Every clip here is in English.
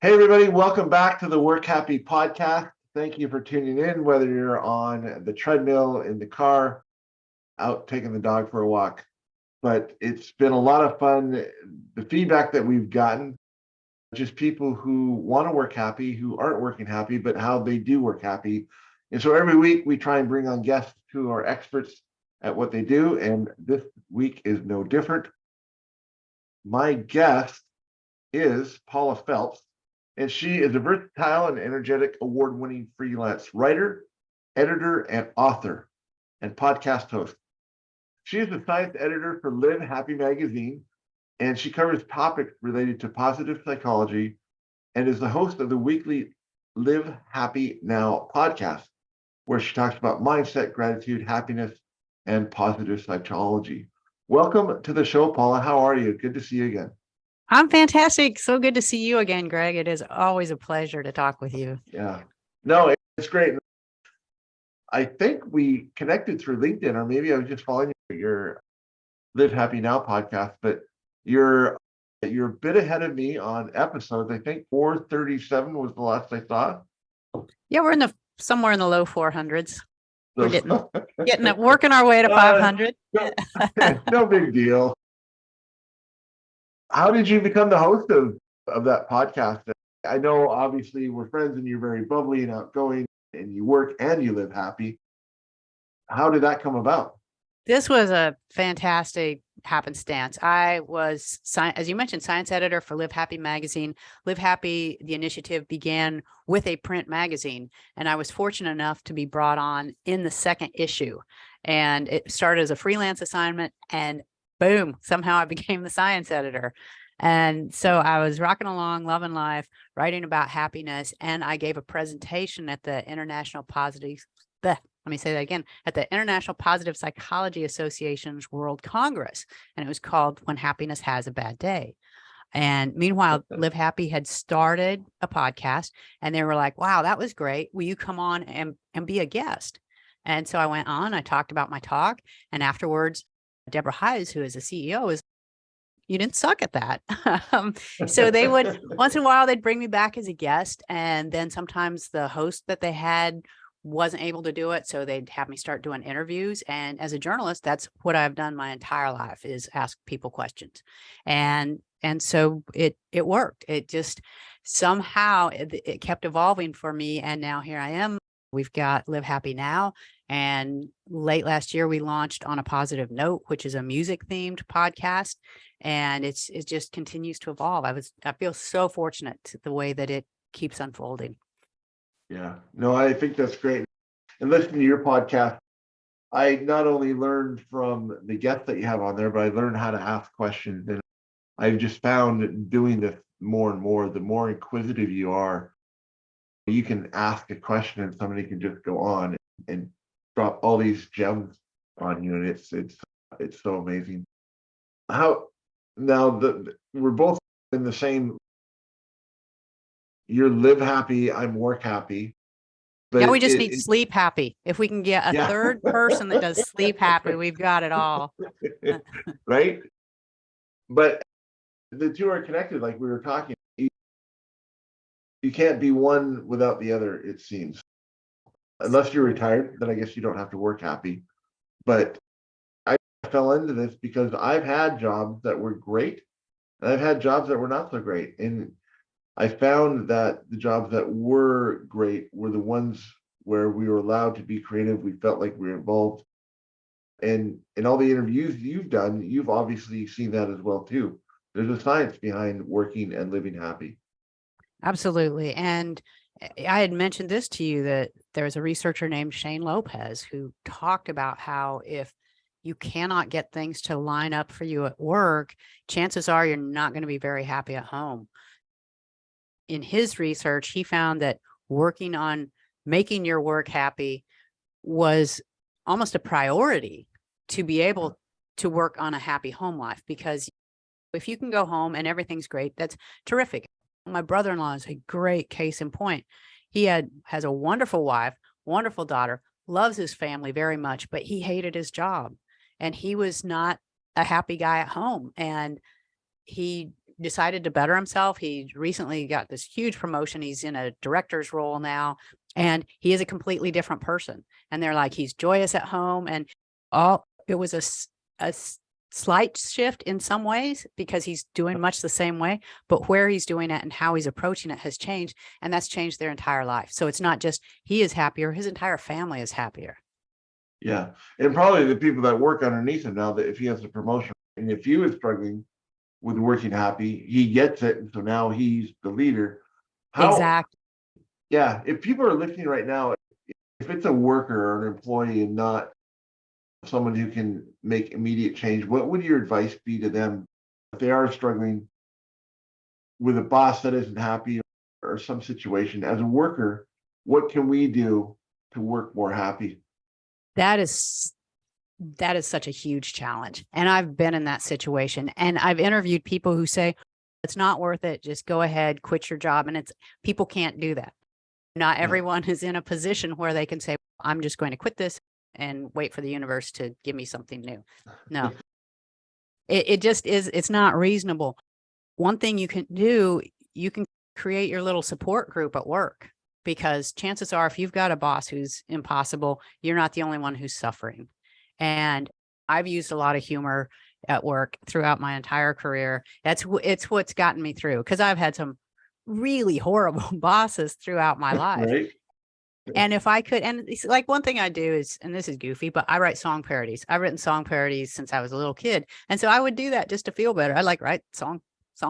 Hey, everybody, welcome back to the WorkHappy podcast. Thank you for tuning in, whether you're on the treadmill, in the car, out taking the dog for a walk. But it's been a lot of fun. The feedback that we've gotten, just people who want to work happy, who aren't working happy, but how they do work happy. And so every week we try and bring on guests who are experts at what they do. And this week is no different. My guest is Paula Felps. And she is a versatile and energetic award-winning freelance writer, editor, and author, and podcast host. She is the science editor for Live Happy magazine, and she covers topics related to positive psychology and is the host of the weekly Live Happy Now podcast, where she talks about mindset, gratitude, happiness, and positive psychology. Welcome to the show, Paula. How are you? Good to see you again. I'm fantastic. So good to see you again, Greg. It is always a pleasure to talk with you. Yeah. No, it's great. I think we connected through LinkedIn, or maybe I was just following your Live Happy Now podcast, but you're a bit ahead of me on episodes. I think 437 was the last I saw. Yeah, we're somewhere in the low 400s. We're working our way to 500. No big deal. How did you become the host of that podcast? I know obviously we're friends and you're very bubbly and outgoing and you work and you live happy. How did that come about? This was a fantastic happenstance. I was, as you mentioned, science editor for Live Happy magazine. Live Happy, the initiative began with a print magazine, and I was fortunate enough to be brought on in the second issue. And it started as a freelance assignment, and boom, somehow I became the science editor. And so I was rocking along, loving life, writing about happiness. And I gave a presentation at the International Positive Psychology Association's World Congress. And it was called When Happiness Has a Bad Day. And meanwhile, Live Happy had started a podcast and they were like, wow, that was great. Will you come on and be a guest? And so I went on, I talked about my talk. And afterwards, Deborah Hayes, who is the CEO, is, you didn't suck at that. So they would, once in a while, they'd bring me back as a guest. And then sometimes the host that they had wasn't able to do it. So they'd have me start doing interviews. And as a journalist, that's what I've done my entire life, is ask people questions. And so it worked. It just somehow it kept evolving for me. And now here I am. We've got Live Happy Now. And late last year, we launched On a Positive Note, which is a music themed podcast. And it just continues to evolve. I feel so fortunate to the way that it keeps unfolding. Yeah, no, I think that's great. And listening to your podcast, I not only learned from the guests that you have on there, but I learned how to ask questions. And I've just found doing this more and more, the more inquisitive you are, you can ask a question and somebody can just go on and drop all these gems on you. And it's so amazing. How now we're both in the same. You're Live Happy, I'm Work Happy. But yeah, we just need Sleep Happy. If we can get a third person that does Sleep Happy, we've got it all. Right? But the two are connected, like we were talking. You can't be one without the other, it seems. Unless you're retired, then I guess you don't have to work happy. But I fell into this because I've had jobs that were great, and I've had jobs that were not so great. And I found that the jobs that were great were the ones where we were allowed to be creative. We felt like we were involved. And in all the interviews you've done, you've obviously seen that as well, too. There's a science behind working and living happy. Absolutely. And I had mentioned this to you, that there's a researcher named Shane Lopez who talked about how if you cannot get things to line up for you at work, chances are you're not going to be very happy at home. In his research, he found that working on making your work happy was almost a priority to be able to work on a happy home life, because if you can go home and everything's great, that's terrific. My brother-in-law is a great case in point. He has a wonderful wife, wonderful daughter, loves his family very much, but he hated his job and he was not a happy guy at home. And he decided to better himself. He recently got this huge promotion. He's in a director's role now, and he is a completely different person. And they're like, he's joyous at home, and it was a slight shift in some ways because he's doing much the same way, but where he's doing it and how he's approaching it has changed, and that's changed their entire life. So it's not just he is happier, his entire family is happier. Yeah. And probably the people that work underneath him now, that if he has a promotion and if he was struggling with working happy, he gets it. And so now he's the leader. Exactly. Yeah. If people are listening right now, if it's a worker or an employee and not someone who can make immediate change, what would your advice be to them if they are struggling with a boss that isn't happy or some situation? As a worker, what can we do to work more happy? That is such a huge challenge. And I've been in that situation, and I've interviewed people who say it's not worth it. Just go ahead, quit your job. And people can't do that. Not everyone is in a position where they can say, I'm just going to quit this and wait for the universe to give me something new. No, it just is. It's not reasonable. One thing you can do, you can create your little support group at work, because chances are if you've got a boss who's impossible, you're not the only one who's suffering. And I've used a lot of humor at work throughout my entire career. It's what's gotten me through, because I've had some really horrible bosses throughout my life. Right. And if I could, and it's like one thing I do is, and this is goofy, but I write song parodies. I've written song parodies since I was a little kid. And so I would do that just to feel better. I like write songs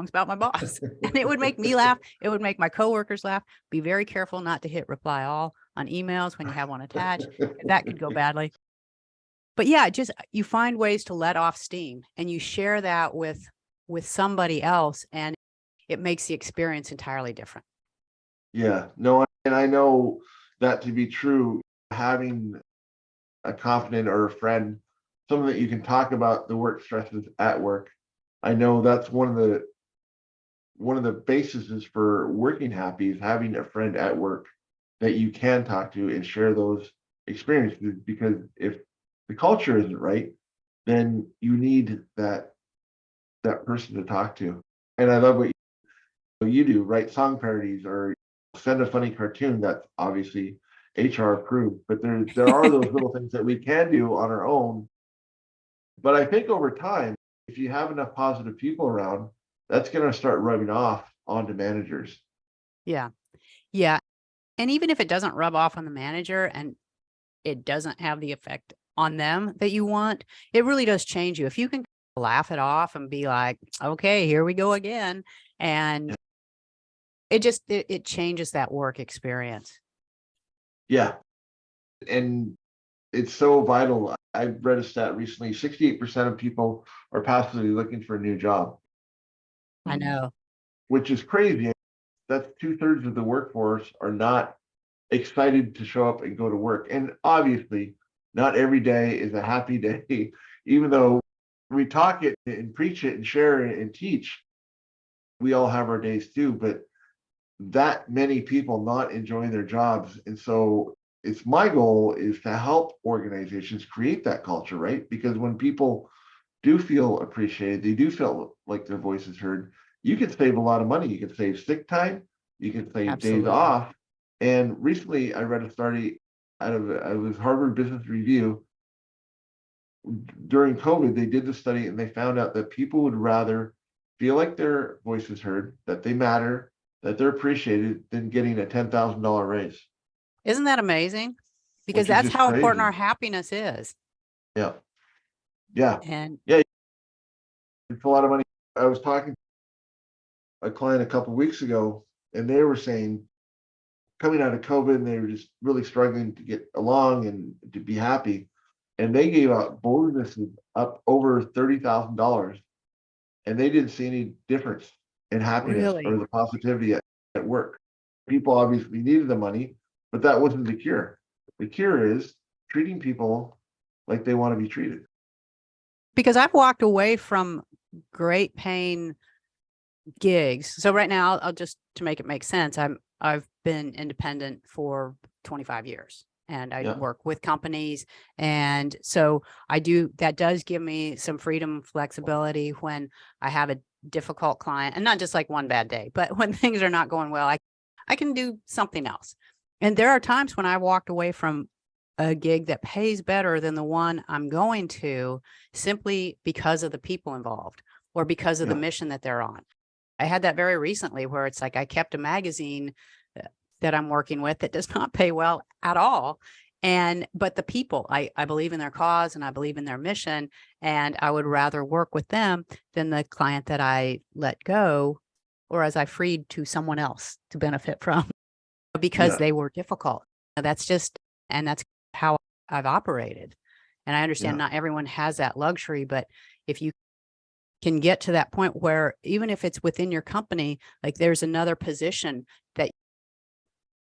about my boss, and it would make me laugh. It would make my coworkers laugh. Be very careful not to hit reply all on emails when you have one attached. That could go badly. But yeah, just you find ways to let off steam, and you share that with somebody else, and it makes the experience entirely different. Yeah, no, and I know that to be true. Having a confidant or a friend, someone that you can talk about the work stresses at work. I know that's one of the bases for working happy is having a friend at work that you can talk to and share those experiences. Because if the culture isn't right, then you need that person to talk to. And I love what you do, write song parodies or send a funny cartoon. That's obviously HR approved, but there are those little things that we can do on our own. But I think over time, if you have enough positive people around, that's going to start rubbing off onto managers. Yeah. Yeah. And even if it doesn't rub off on the manager and it doesn't have the effect on them that you want, it really does change you. If you can laugh it off and be like, okay, here we go again. And it changes that work experience. Yeah. And it's so vital. I read a stat recently, 68% of people are passively looking for a new job. I know. Which is crazy. That's 2/3 of the workforce are not excited to show up and go to work. And obviously, not every day is a happy day, even though we talk it and preach it and share it and teach. We all have our days too, but that many people not enjoying their jobs. And so it's my goal is to help organizations create that culture, right? Because when people do feel appreciated, they do feel like their voice is heard, you can save a lot of money. You can save sick time, you can save Absolutely. days off. And recently I read a study out of it was Harvard Business Review. During COVID, they did the study and they found out that people would rather feel like their voice is heard, that they matter, that they're appreciated than getting a $10,000 raise. Isn't that amazing? Because Which is that's just how important crazy. our happiness is. Yeah. Yeah. And Yeah. It's a lot of money. I was talking to a client a couple of weeks ago, and they were saying coming out of COVID, and they were just really struggling to get along and to be happy. And they gave out bonuses up over $30,000, and they didn't see any difference in happiness or really, the positivity at work. People obviously needed the money, but that wasn't the cure. The cure is treating people like they want to be treated. because I've walked away from great paying gigs. So right now, I'll just to make it make sense, I've been independent for 25 years. and I Yeah. work with companies. And so that does give me some freedom, flexibility when I have a difficult client, and not just like one bad day, but when things are not going well, I can do something else. And there are times when I walked away from a gig that pays better than the one I'm going to, simply because of the people involved or because of the Yeah. mission that they're on. I had that very recently where it's like I kept a magazine that I'm working with that does not pay well at all. But the people, I believe in their cause and I believe in their mission, and I would rather work with them than the client that I let go, or as I freed to someone else to benefit from, because Yeah. they were difficult. That's how I've operated. And I understand Yeah. not everyone has that luxury, but if you can get to that point where even if it's within your company, like there's another position that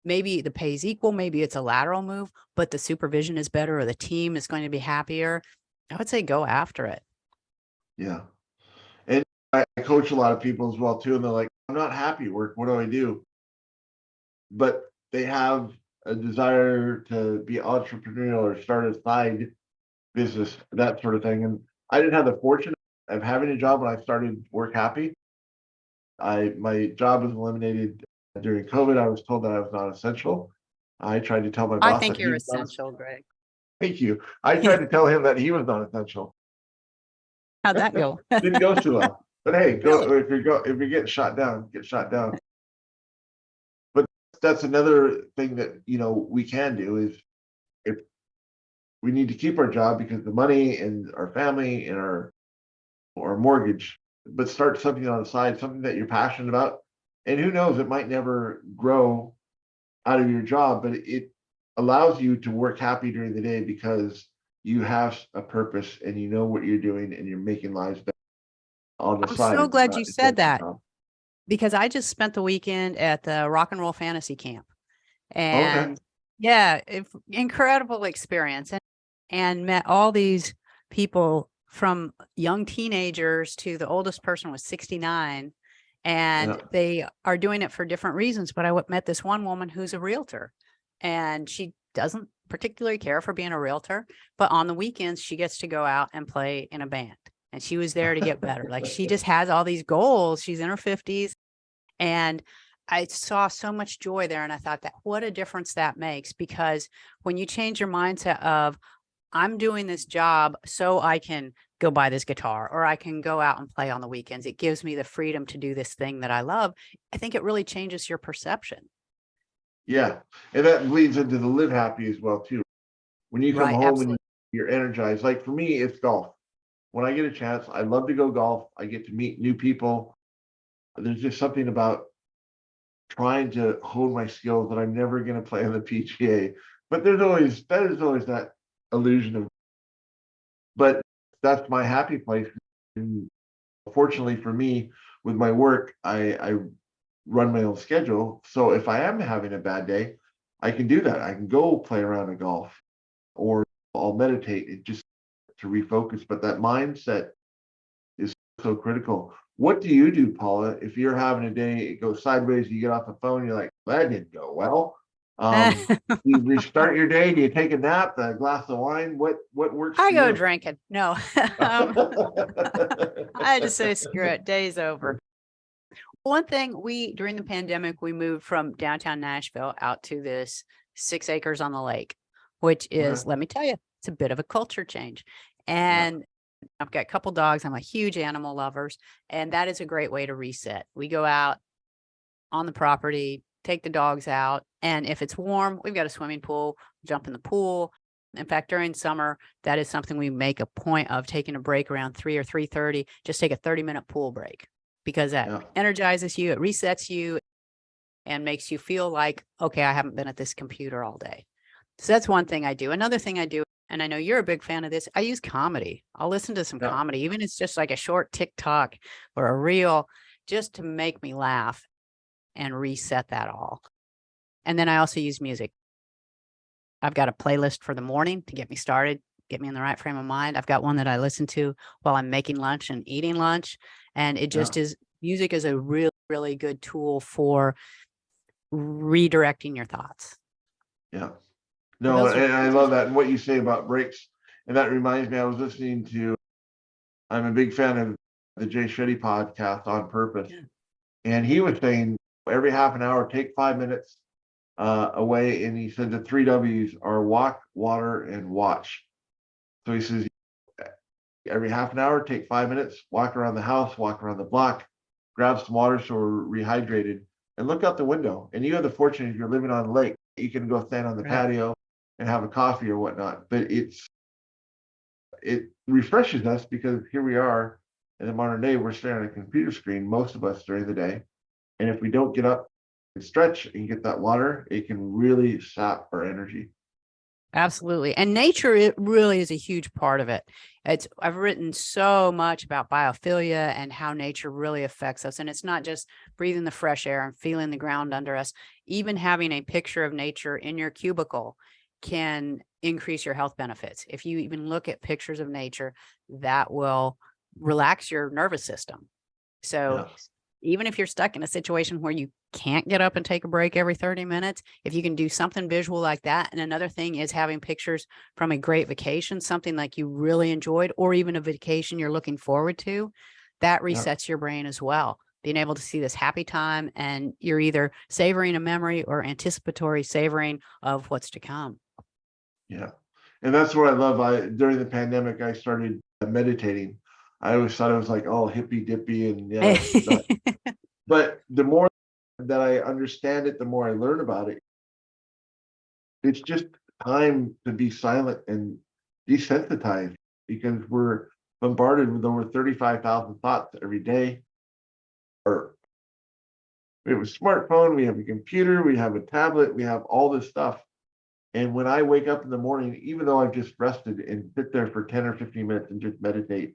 maybe the pay is equal, maybe it's a lateral move, but the supervision is better or the team is going to be happier, I would say go after it. Yeah. And I coach a lot of people as well too, and they're like, I'm not happy at work. What do I do? But they have a desire to be entrepreneurial or start a side business, that sort of thing. And I didn't have the fortune of having a job when I started WorkHappy. My job was eliminated during COVID. I was told that I was not essential. I tried to tell my I boss think that he you're was not. essential, Greg. Thank you. I tried to tell him that he was not essential. How'd that go? Didn't go too well. But hey, Really? if you're getting shot down, get shot down. But that's another thing that we can do is, if we need to keep our job because the money and our family and our mortgage, but start something on the side, something that you're passionate about. And who knows, it might never grow out of your job, but it allows you to work happy during the day because you have a purpose and you know what you're doing and you're making lives better on the I'm side. so glad you It's not said your that, job. because I just spent the weekend at the Rock and Roll Fantasy Camp. Okay. And yeah, incredible experience, and met all these people from young teenagers to the oldest person was 69, Yeah. and they are doing it for different reasons. But I met this one woman who's a realtor, and she doesn't particularly care for being a realtor, but on the weekends she gets to go out and play in a band. And she was there to get better. Like, she just has all these goals. She's in her 50s. And I saw so much joy there. And I thought, that what a difference that makes, because when you change your mindset of, I'm doing this job so I can go buy this guitar, or I can go out and play on the weekends, it gives me the freedom to do this thing that I love. I think it really changes your perception. Yeah. And that leads into the live happy as well too. When you come Right. home and Absolutely. you're energized, like for me, it's golf. When I get a chance, I love to go golf. I get to meet new people. There's just something about trying to hone my skills that I'm never going to play on the PGA. But there's always that illusion of, but that's my happy place. And fortunately for me, with my work, I run my own schedule. So if I am having a bad day, I can do that. I can go play around a golf, or I'll meditate, it just to refocus. But that mindset is so critical. What do you do, Paula, if you're having a day, it goes sideways, you get off the phone, you're like, that didn't go well. You restart your day, do you take a nap, a glass of wine? What works I for go you? drinking. No, I just say, screw it. Day's over. One thing, during the pandemic, we moved from downtown Nashville out to this 6 acres on the lake, which is, Okay. let me tell you, it's a bit of a culture change. Yeah. And I've got a couple dogs. I'm a huge animal lovers, and that is a great way to reset. We go out on the property, take the dogs out, and if it's warm, we've got a swimming pool, jump in the pool. In fact, during summer, that is something we make a point of, taking a break around 3 or 3:30, just take a 30-minute pool break, because that Yeah. energizes you, it resets you, and makes you feel like, okay, I haven't been at this computer all day. So that's one thing I do. Another thing I do, and I know you're a big fan of this, I use comedy. I'll listen to some Yeah. comedy, even if it's just like a short TikTok or a reel, just to make me laugh and reset that all. And then I also use music. I've got a playlist for the morning to get me started, get me in the right frame of mind. I've got one that I listen to while I'm making lunch and eating lunch. And it just Yeah. is, music is a really, really good tool for redirecting your thoughts. Yeah. No, Those are and I love that. And what you say about breaks. And that reminds me, I was listening to, I'm a big fan of the Jay Shetty podcast On Purpose. yeah, And he was saying every half an hour, take 5 minutes away. And he said the three W's are walk, water, and watch. So he says every half an hour, take 5 minutes, walk around the house, walk around the block, grab some water so we're rehydrated, and look out the window. And you have the fortune, if you're living on a lake, you can go stand on the right. patio and have a coffee or whatnot. But it refreshes us because here we are in the modern day, we're staring at a computer screen, most of us during the day. And if we don't get up and stretch and get that water, it can really sap our energy. Absolutely. And nature, it really is a huge part of it. I've written so much about biophilia and how nature really affects us. And it's not just breathing the fresh air and feeling the ground under us. Even having a picture of nature in your cubicle can increase your health benefits. If you even look at pictures of nature, that will relax your nervous system. So Yeah. even if you're stuck in a situation where you can't get up and take a break every 30 minutes, if you can do something visual like that. And another thing is having pictures from a great vacation, something like you really enjoyed, or even a vacation you're looking forward to, that Yeah. resets your brain as well. Being able to see this happy time and you're either savoring a memory or anticipatory savoring of what's to come. Yeah. And that's what I love. During the pandemic, I started meditating. I always thought it was like, oh, hippy dippy and yeah, but the more that I understand it, the more I learn about it. It's just time to be silent and desensitize because we're bombarded with over 35,000 thoughts every day. Or we have a smartphone, we have a computer, we have a tablet, we have all this stuff. And when I wake up in the morning, even though I've just rested and sit there for 10 or 15 minutes and just meditate,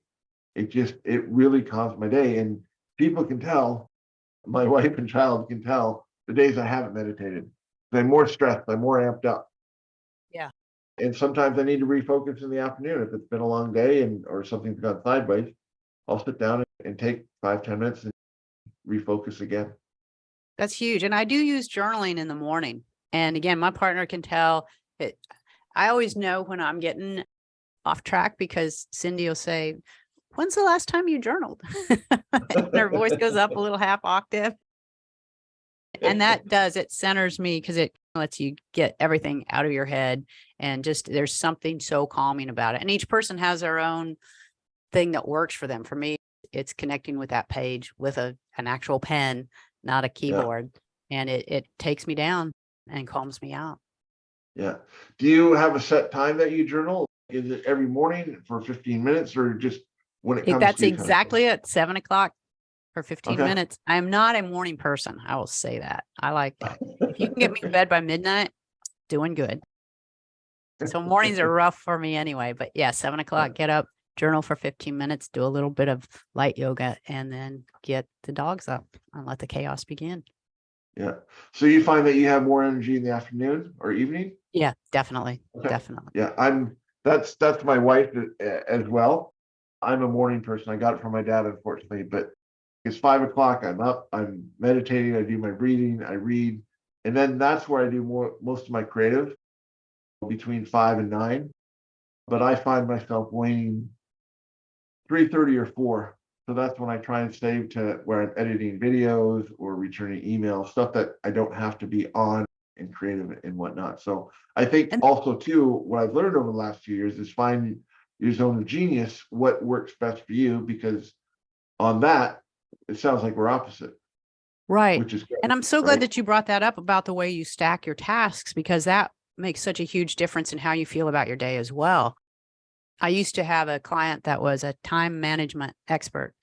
it really calms my day. And people can tell, my wife and child can tell the days I haven't meditated. I'm more stressed, I'm more amped up. Yeah. And sometimes I need to refocus in the afternoon. If it's been a long day or something's gone sideways, I'll sit down and take 5-10 minutes and refocus again. That's huge. And I do use journaling in the morning. And again, my partner can tell it. I always know when I'm getting off track because Cindy will say, "When's the last time you journaled?" And her voice goes up a little half octave. And that it centers me because it lets you get everything out of your head. And just there's something so calming about it. And each person has their own thing that works for them. For me, it's connecting with that page with an actual pen, not a keyboard. And it takes me down and calms me out. Yeah. Do you have a set time that you journal? Is it every morning for 15 minutes or just when it comes That's to your time? exactly at 7 o'clock for 15 Okay. minutes. I'm not a morning person. I will say that. I like that. If you can get me to bed by midnight, doing good. So mornings are rough for me anyway, but yeah, 7 o'clock, get up, journal for 15 minutes, do a little bit of light yoga, and then get the dogs up and let the chaos begin. Yeah. So you find that you have more energy in the afternoon or evening? Yeah, definitely. Okay. Definitely. Yeah, that's my wife as well. I'm a morning person. I got it from my dad, unfortunately, but it's 5 o'clock. I'm up, I'm meditating, I do my breathing, I read, and then that's where I do most of my creative between 5 and 9. But I find myself waning 3:30 or 4. So that's when I try and save to where I'm editing videos or returning emails, stuff that I don't have to be on and creative and whatnot. So I think And also too, what I've learned over the last few years is find your zone of genius, what works best for you, because on that, it sounds like we're opposite, right. which is great, And I'm so glad right? that you brought that up about the way you stack your tasks, because that makes such a huge difference in how you feel about your day as well. I used to have a client that was a time management expert,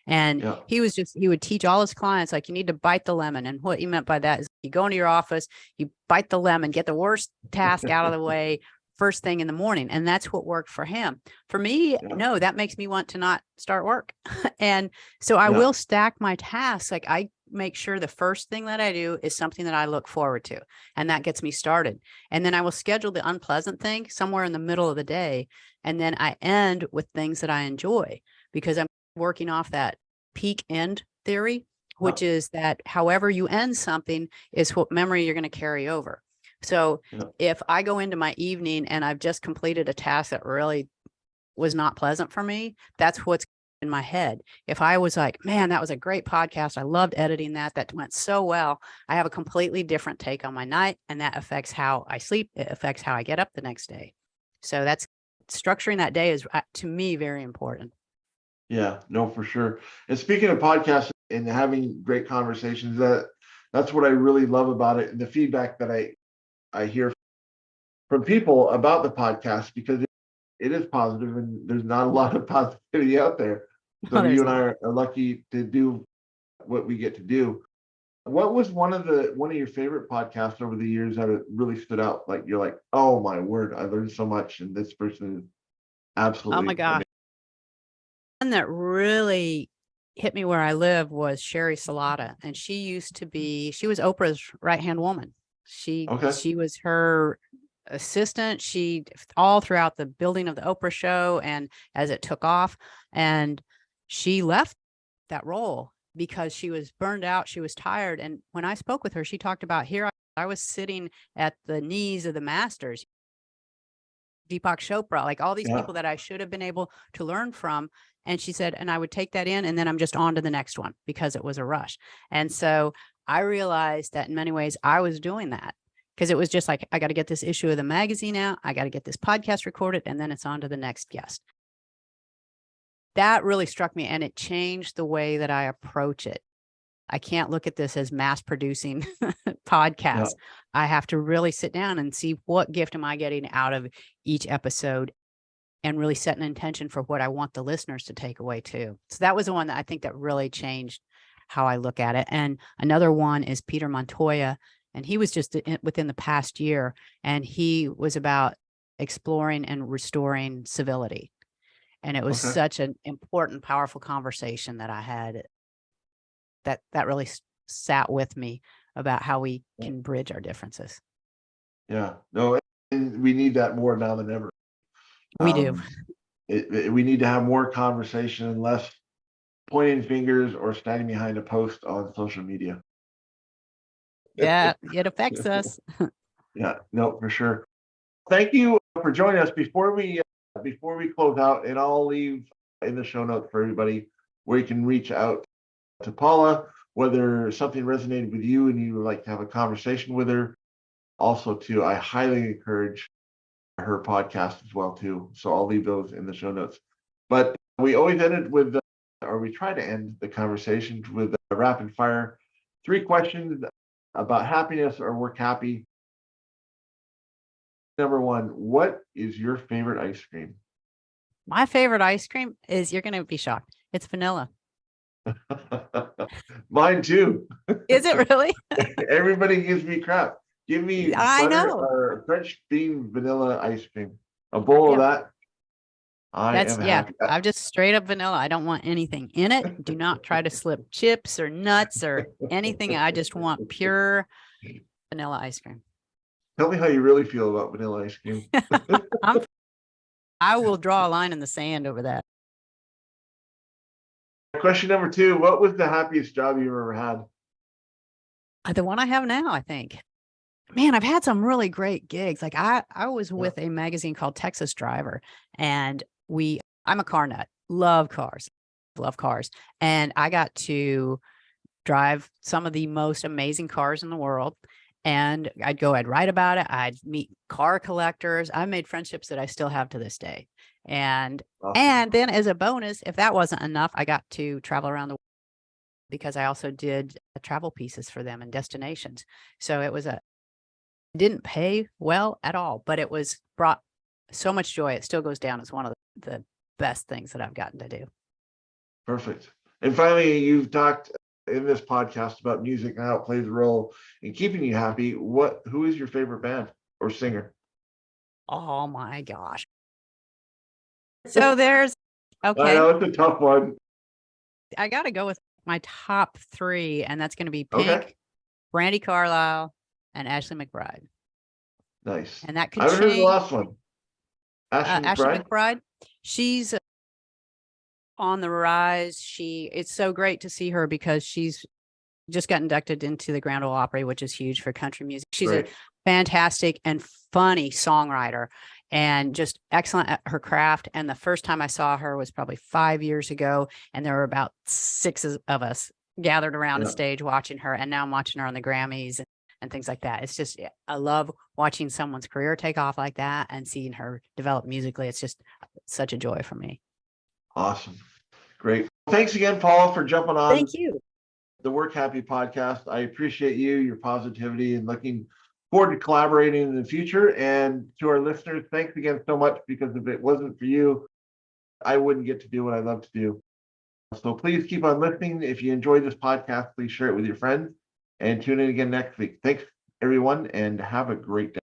and Yeah. he would teach all his clients, like, you need to bite the lemon. And what he meant by that is you go into your office, you bite the lemon, get the worst task out of the way first thing in the morning. And that's what worked for him. For me, Yeah. no, that makes me want to not start work. And so I will stack my tasks. Like, I make sure the first thing that I do is something that I look forward to, and that gets me started. And then I will schedule the unpleasant thing somewhere in the middle of the day. And then I end with things that I enjoy, because I'm working off that peak end theory, which is that however you end something is what memory you're going to carry over. So Yeah. if I go into my evening and I've just completed a task that really was not pleasant for me, that's what's in my head. If I was like, man, that was a great podcast, I loved editing that, that went so well, I have a completely different take on my night, and that affects how I sleep. It affects how I get up the next day. So that's structuring that day is, to me, very important. Yeah, no, for sure. And speaking of podcasts and having great conversations, that's what I really love about it. And the feedback that I hear from people about the podcast, because it is positive and there's not a lot of positivity out there. So Oh, there's you and I are lucky to do what we get to do. What was one of your favorite podcasts over the years that it really stood out? Like you're like, oh my word, I learned so much, and this person is oh my absolutely gosh. One that really hit me where I live was Sherry Salata, and she was Oprah's right-hand woman. She Okay. was her assistant. She all throughout the building of the Oprah show and as it took off, and she left that role because she was burned out. She was tired. And when I spoke with her, she talked about I was sitting at the knees of the masters, Deepak Chopra, like all these Yeah. people that I should have been able to learn from. And she said, and I would take that in, and then I'm just on to the next one because it was a rush. And so I realized that in many ways I was doing that because it was just like, I got to get this issue of the magazine out. I got to get this podcast recorded, and then it's on to the next guest. That really struck me, and it changed the way that I approach it. I can't look at this as mass producing podcasts. Yeah. I have to really sit down and see what gift am I getting out of each episode, and really set an intention for what I want the listeners to take away too. So that was the one that I think that really changed how I look at it. And another one is Peter Montoya, and he was just within the past year, and he was about exploring and restoring civility. And it was Okay. such an important, powerful conversation that I had that really sat with me about how we can bridge our differences. Yeah. No, and we need that more now than ever. We do. We need to have more conversation and less pointing fingers or standing behind a post on social media. Yeah, it affects us. Yeah, no, for sure. Thank you for joining us. Before we close out, and I'll leave in the show notes for everybody where you can reach out to Paula, whether something resonated with you and you would like to have a conversation with her. Also, too, I highly encourage her podcast as well, too. So I'll leave those in the show notes. But we always ended with, or we try to end the conversations with a rapid fire 3 questions about happiness or work happy. Number 1, what is your favorite ice cream? My favorite ice cream is, you're going to be shocked, it's vanilla. Mine too. Is it really? Everybody gives me crap. Give me I butter know. or French bean vanilla ice cream. A bowl of that. I am happy. I'm just straight up vanilla. I don't want anything in it. Do not try to slip chips or nuts or anything. I just want pure vanilla ice cream. Tell me how you really feel about vanilla ice cream. I will draw a line in the sand over that. Question number 2, what was the happiest job you ever had? The one I have now, I think. Man, I've had some really great gigs. Like I was with a magazine called Texas Driver, and I'm a car nut, love cars. And I got to drive some of the most amazing cars in the world. And I'd write about it. I'd meet car collectors. I made friendships that I still have to this day. And then as a bonus, if that wasn't enough, I got to travel around the world because I also did travel pieces for them and destinations. So it didn't pay well at all, but it brought so much joy. It still goes down as one of the best things that I've gotten to do. Perfect. And finally, you've talked in this podcast about music and how it plays a role in keeping you happy. Who is your favorite band or singer? Oh my gosh. So there's, okay. I know it's a tough one. I got to go with my top 3, and that's going to be Pink, Brandy Carlisle, and Ashley McBryde. Nice. And that could I haven't heard the change. last one. Ashley McBryde. She's on the rise. It's so great to see her because she's just got inducted into the Grand Ole Opry, which is huge for country music. She's a fantastic and funny songwriter, and just excellent at her craft. And the first time I saw her was probably 5 years ago, and there were about 6 of us gathered around a stage watching her. And now I'm watching her on the Grammys and things like that. It's just, I love watching someone's career take off like that and seeing her develop musically. It's just such a joy for me. Awesome. Great. Thanks again, Paula, for jumping on Thank you. the WorkHappy podcast. I appreciate you, your positivity, and looking forward to collaborating in the future. And to our listeners, thanks again so much, because if it wasn't for you, I wouldn't get to do what I love to do. So please keep on listening. If you enjoyed this podcast, please share it with your friends and tune in again next week. Thanks, everyone, and have a great day.